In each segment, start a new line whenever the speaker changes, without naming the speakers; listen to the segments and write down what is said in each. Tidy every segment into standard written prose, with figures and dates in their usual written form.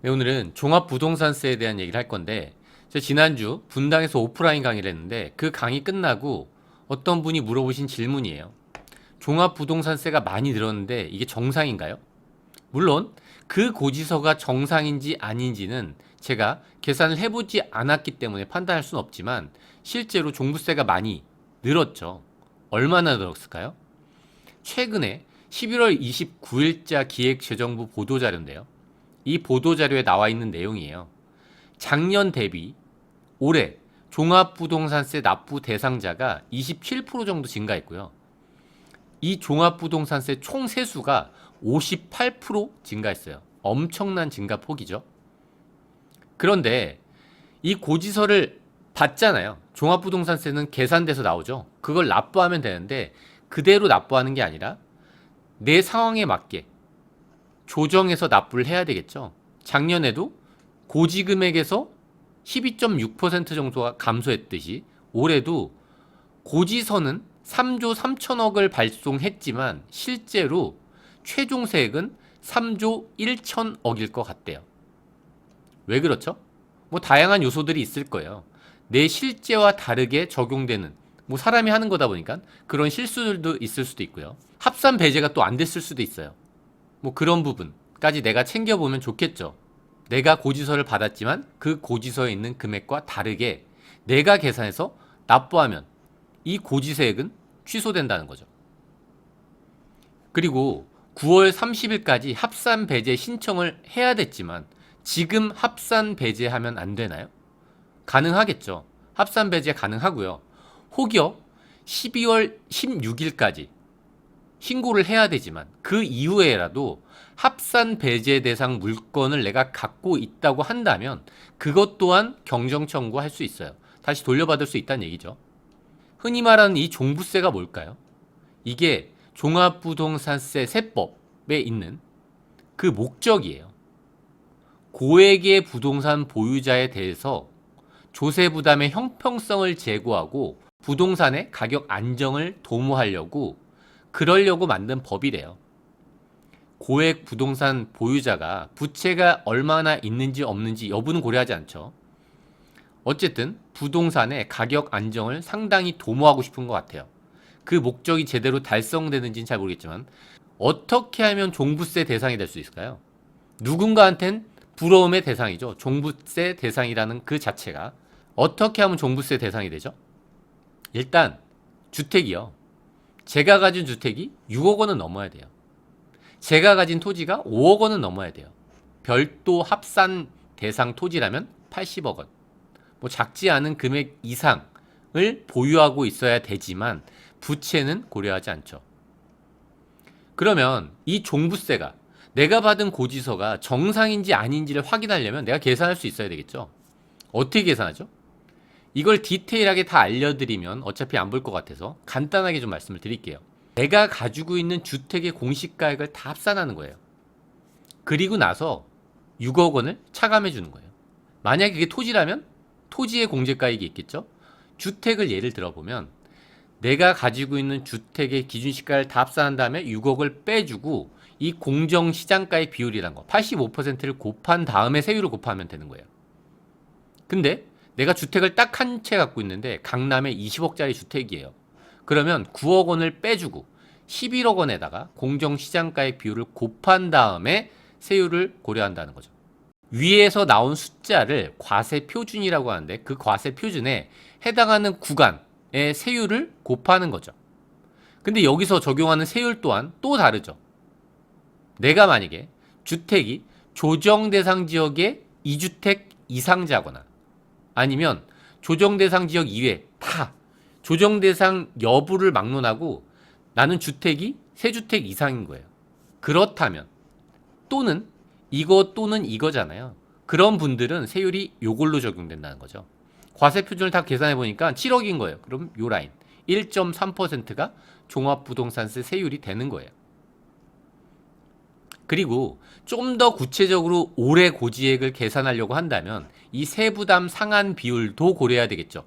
네, 오늘은 종합부동산세에 대한 얘기를 할 건데, 제가 지난주 분당에서 오프라인 강의를 했는데 그 강의 끝나고 어떤 분이 물어보신 질문이에요. 종합부동산세가 많이 늘었는데 이게 정상인가요? 물론 그 고지서가 정상인지 아닌지는 제가 계산을 해보지 않았기 때문에 판단할 수는 없지만 실제로 종부세가 많이 늘었죠. 얼마나 늘었을까요? 최근에 11월 29일자 기획재정부 보도자료인데요. 이 보도자료에 나와 있는 내용이에요. 작년 대비 올해 종합부동산세 납부 대상자가 27% 정도 증가했고요. 이 종합부동산세 총 세수가 58% 증가했어요. 엄청난 증가폭이죠. 그런데 이 고지서를 받잖아요. 종합부동산세는 계산돼서 나오죠. 그걸 납부하면 되는데 그대로 납부하는 게 아니라 내 상황에 맞게 조정해서 납부를 해야 되겠죠. 작년에도 고지금액에서 12.6% 정도가 감소했듯이 올해도 고지서는 3조 3천억을 발송했지만 실제로 최종 세액은 3조 1천억일 것 같대요. 왜 그렇죠? 뭐 다양한 요소들이 있을 거예요. 내 실제와 다르게 적용되는 뭐 사람이 하는 거다 보니까 그런 실수들도 있을 수도 있고요. 합산 배제가 또 안 됐을 수도 있어요. 뭐 그런 부분까지 내가 챙겨보면 좋겠죠. 내가 고지서를 받았지만 그 고지서에 있는 금액과 다르게 내가 계산해서 납부하면 이 고지세액은 취소된다는 거죠. 그리고 9월 30일까지 합산 배제 신청을 해야 됐지만 지금 합산 배제하면 안 되나요? 가능하겠죠. 합산 배제 가능하고요. 혹여 12월 16일까지 신고를 해야 되지만 그 이후에라도 합산 배제 대상 물건을 내가 갖고 있다고 한다면 그것 또한 경정 청구할 수 있어요. 다시 돌려받을 수 있다는 얘기죠. 흔히 말하는 이 종부세가 뭘까요? 이게 종합부동산세 세법에 있는 그 목적이에요. 고액의 부동산 보유자에 대해서 조세 부담의 형평성을 제고하고 부동산의 가격 안정을 도모하려고 그러려고 만든 법이래요. 고액 부동산 보유자가 부채가 얼마나 있는지 없는지 여부는 고려하지 않죠. 어쨌든 부동산의 가격 안정을 상당히 도모하고 싶은 것 같아요. 그 목적이 제대로 달성되는지는 잘 모르겠지만 어떻게 하면 종부세 대상이 될 수 있을까요? 누군가한텐 부러움의 대상이죠. 종부세 대상이라는 그 자체가. 어떻게 하면 종부세 대상이 되죠? 일단 주택이요. 제가 가진 주택이 6억 원은 넘어야 돼요. 제가 가진 토지가 5억 원은 넘어야 돼요. 별도 합산 대상 토지라면 80억 원. 뭐 작지 않은 금액 이상을 보유하고 있어야 되지만 부채는 고려하지 않죠. 그러면 이 종부세가 내가 받은 고지서가 정상인지 아닌지를 확인하려면 내가 계산할 수 있어야 되겠죠. 어떻게 계산하죠? 이걸 디테일하게 다 알려드리면 어차피 안 볼 것 같아서 간단하게 좀 말씀을 드릴게요. 내가 가지고 있는 주택의 공시가액을 다 합산하는 거예요. 그리고 나서 6억 원을 차감해 주는 거예요. 만약에 그게 토지라면 토지의 공제가액이 있겠죠. 주택을 예를 들어보면 내가 가지고 있는 주택의 기준시가를 다 합산한 다음에 6억을 빼주고 이 공정시장가의 비율이란 거 85%를 곱한 다음에 세율을 곱하면 되는 거예요. 근데 내가 주택을 딱 한 채 갖고 있는데 강남에 20억짜리 주택이에요. 그러면 9억 원을 빼주고 11억 원에다가 공정시장가의 비율을 곱한 다음에 세율을 고려한다는 거죠. 위에서 나온 숫자를 과세표준이라고 하는데 그 과세표준에 해당하는 구간의 세율을 곱하는 거죠. 근데 여기서 적용하는 세율 또한 또 다르죠. 내가 만약에 주택이 조정대상 지역의 2주택 이상자거나 아니면 조정대상 지역 이외 다 조정대상 여부를 막론하고 나는 주택이 3주택 이상인 거예요. 그렇다면 또는 이거 또는 이거잖아요. 그런 분들은 세율이 요걸로 적용된다는 거죠. 과세 표준을 다 계산해 보니까 7억인 거예요. 그럼 요 라인 1.3%가 종합부동산세 세율이 되는 거예요. 그리고 좀 더 구체적으로 올해 고지액을 계산하려고 한다면 이 세부담 상한 비율도 고려해야 되겠죠.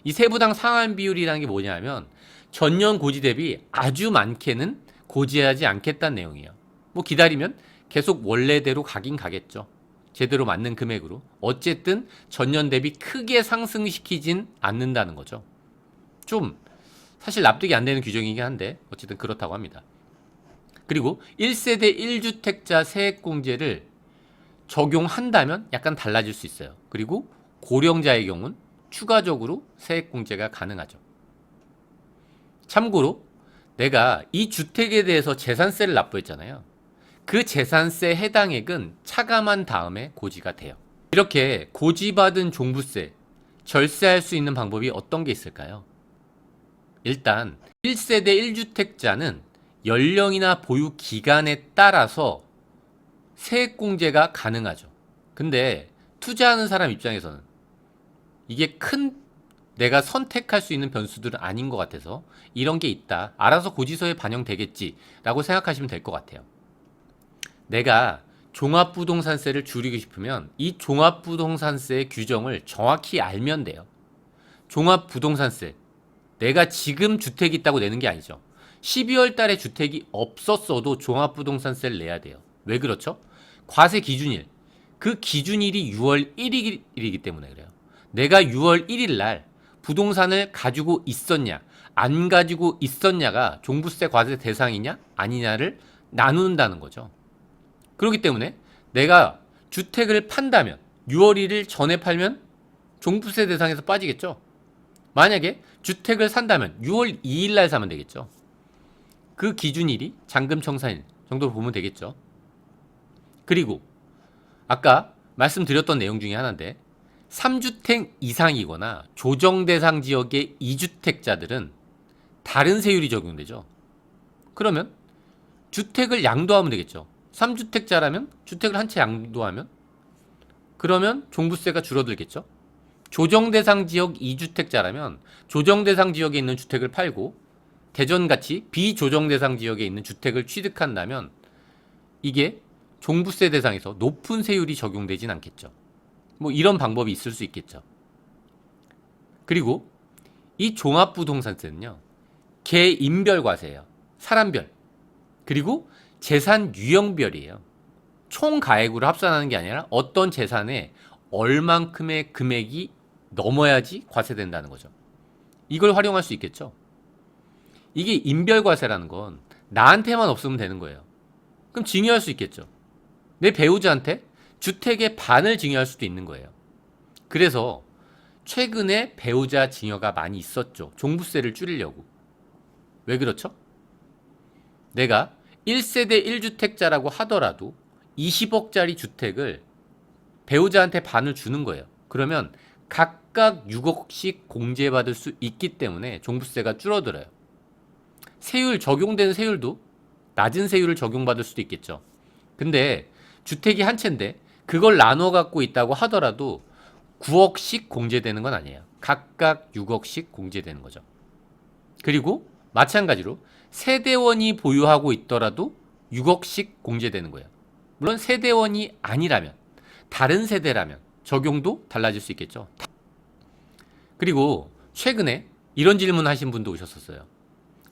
이 세부담 상한 비율이라는 게 뭐냐면 전년 고지 대비 아주 많게는 고지하지 않겠다는 내용이에요. 뭐 기다리면 계속 원래대로 가긴 가겠죠. 제대로 맞는 금액으로 어쨌든 전년 대비 크게 상승시키진 않는다는 거죠. 좀 사실 납득이 안 되는 규정이긴 한데 어쨌든 그렇다고 합니다. 그리고 1세대 1주택자 세액공제를 적용한다면 약간 달라질 수 있어요. 그리고 고령자의 경우는 추가적으로 세액공제가 가능하죠. 참고로 내가 이 주택에 대해서 재산세를 납부했잖아요. 그 재산세 해당액은 차감한 다음에 고지가 돼요. 이렇게 고지받은 종부세 절세할 수 있는 방법이 어떤 게 있을까요? 일단 1세대 1주택자는 연령이나 보유 기간에 따라서 세액공제가 가능하죠. 근데 투자하는 사람 입장에서는 이게 큰 내가 선택할 수 있는 변수들은 아닌 것 같아서 이런 게 있다. 알아서 고지서에 반영되겠지라고 생각하시면 될 것 같아요. 내가 종합부동산세를 줄이고 싶으면 이 종합부동산세의 규정을 정확히 알면 돼요. 종합부동산세. 내가 지금 주택이 있다고 내는 게 아니죠. 12월 달에 주택이 없었어도 종합부동산세를 내야 돼요. 왜 그렇죠? 과세 기준일. 그 기준일이 6월 1일이기 때문에 그래요. 내가 6월 1일 날 부동산을 가지고 있었냐, 안 가지고 있었냐가 종부세 과세 대상이냐, 아니냐를 나눈다는 거죠. 그렇기 때문에 내가 주택을 판다면 6월 1일 전에 팔면 종부세 대상에서 빠지겠죠. 만약에 주택을 산다면 6월 2일 날 사면 되겠죠. 그 기준일이 잔금청산일 정도로 보면 되겠죠. 그리고 아까 말씀드렸던 내용 중에 하나인데 3주택 이상이거나 조정대상 지역의 2주택자들은 다른 세율이 적용되죠. 그러면 주택을 양도하면 되겠죠. 3주택자라면 주택을 한 채 양도하면 그러면 종부세가 줄어들겠죠. 조정대상 지역 2주택자라면 조정대상 지역에 있는 주택을 팔고 대전같이 비조정대상 지역에 있는 주택을 취득한다면 이게 종부세 대상에서 높은 세율이 적용되진 않겠죠. 뭐 이런 방법이 있을 수 있겠죠. 그리고 이 종합부동산세는요. 개인별 과세예요. 사람별. 그리고 재산 유형별이에요. 총 가액으로 합산하는 게 아니라 어떤 재산에 얼만큼의 금액이 넘어야지 과세된다는 거죠. 이걸 활용할 수 있겠죠. 이게 인별과세라는 건 나한테만 없으면 되는 거예요. 그럼 증여할 수 있겠죠. 내 배우자한테 주택의 반을 증여할 수도 있는 거예요. 그래서 최근에 배우자 증여가 많이 있었죠. 종부세를 줄이려고. 왜 그렇죠? 내가 1세대 1주택자라고 하더라도 20억짜리 주택을 배우자한테 반을 주는 거예요. 그러면 각각 6억씩 공제받을 수 있기 때문에 종부세가 줄어들어요. 세율 적용되는 세율도 낮은 세율을 적용받을 수도 있겠죠. 근데 주택이 한 채인데 그걸 나눠 갖고 있다고 하더라도 9억씩 공제되는 건 아니에요. 각각 6억씩 공제되는 거죠. 그리고 마찬가지로 세대원이 보유하고 있더라도 6억씩 공제되는 거예요. 물론 세대원이 아니라면 다른 세대라면 적용도 달라질 수 있겠죠. 그리고 최근에 이런 질문 하신 분도 오셨었어요.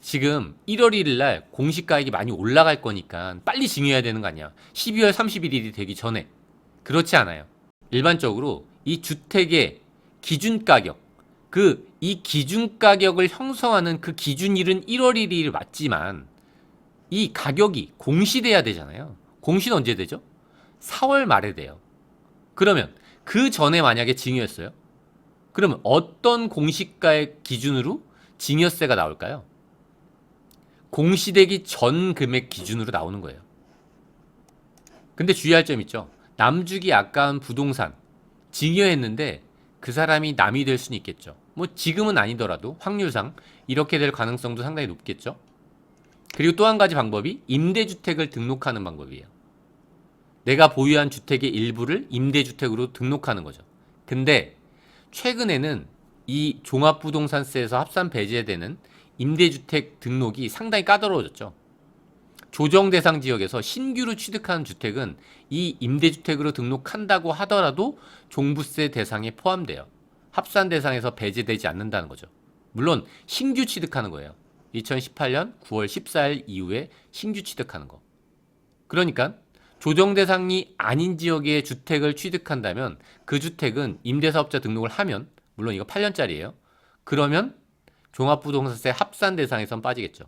지금 1월 1일 날 공시가액이 많이 올라갈 거니까 빨리 증여해야 되는 거 아니야. 12월 31일이 되기 전에. 그렇지 않아요. 일반적으로 이 주택의 기준가격, 이 기준가격을 형성하는 그 기준일은 1월 1일 맞지만 이 가격이 공시돼야 되잖아요. 공시는 언제 되죠? 4월 말에 돼요. 그러면 그 전에 만약에 증여했어요? 그러면 어떤 공시가액 기준으로 증여세가 나올까요? 공시되기 전 금액 기준으로 나오는 거예요. 근데 주의할 점 있죠. 남주기 아까운 부동산 증여했는데 그 사람이 남이 될 수는 있겠죠. 뭐 지금은 아니더라도 확률상 이렇게 될 가능성도 상당히 높겠죠. 그리고 또 한 가지 방법이 임대주택을 등록하는 방법이에요. 내가 보유한 주택의 일부를 임대주택으로 등록하는 거죠. 근데 최근에는 이 종합부동산세에서 합산 배제되는 임대주택 등록이 상당히 까다로워졌죠. 조정대상 지역에서 신규로 취득하는 주택은 이 임대주택으로 등록한다고 하더라도 종부세 대상에 포함돼요. 합산 대상에서 배제되지 않는다는 거죠. 물론 신규 취득하는 거예요. 2018년 9월 14일 이후에 신규 취득하는 거. 그러니까 조정 대상이 아닌 지역의 주택을 취득한다면 그 주택은 임대사업자 등록을 하면, 물론 이거 8년짜리예요. 그러면 종합부동산세 합산 대상에선 빠지겠죠.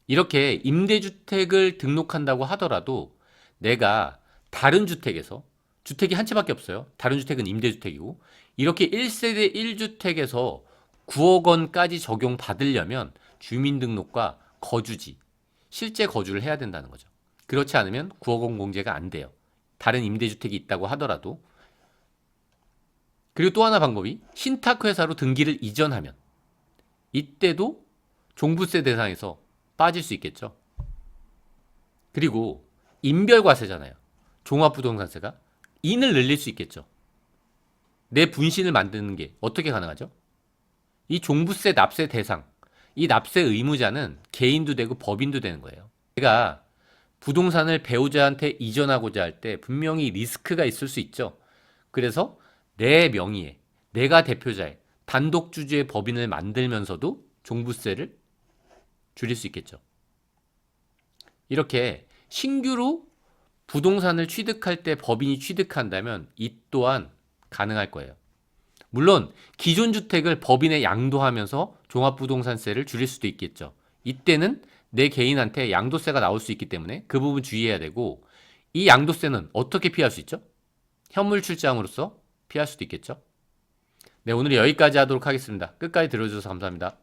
이렇게 임대주택을 등록한다고 하더라도 내가 다른 주택에서, 주택이 한 채밖에 없어요. 다른 주택은 임대주택이고, 이렇게 1세대 1주택에서 9억 원까지 적용받으려면 주민등록과 거주지, 실제 거주를 해야 된다는 거죠. 그렇지 않으면 9억 원 공제가 안 돼요. 다른 임대주택이 있다고 하더라도. 그리고 또 하나 방법이 신탁회사로 등기를 이전하면 이때도 종부세 대상에서 빠질 수 있겠죠. 그리고 인별과세잖아요. 종합부동산세가 인을 늘릴 수 있겠죠. 내 분신을 만드는 게 어떻게 가능하죠? 이 종부세 납세 대상, 이 납세 의무자는 개인도 되고 법인도 되는 거예요. 내가 부동산을 배우자한테 이전하고자 할 때 분명히 리스크가 있을 수 있죠. 그래서 내 명의의, 내가 대표자의 단독 주주의 법인을 만들면서도 종부세를 줄일 수 있겠죠. 이렇게 신규로 부동산을 취득할 때 법인이 취득한다면 이 또한 가능할 거예요. 물론 기존 주택을 법인에 양도하면서 종합부동산세를 줄일 수도 있겠죠. 이때는 내 개인한테 양도세가 나올 수 있기 때문에 그 부분 주의해야 되고, 이 양도세는 어떻게 피할 수 있죠? 현물 출장으로서 피할 수도 있겠죠. 네, 오늘 여기까지 하도록 하겠습니다. 끝까지 들어주셔서 감사합니다.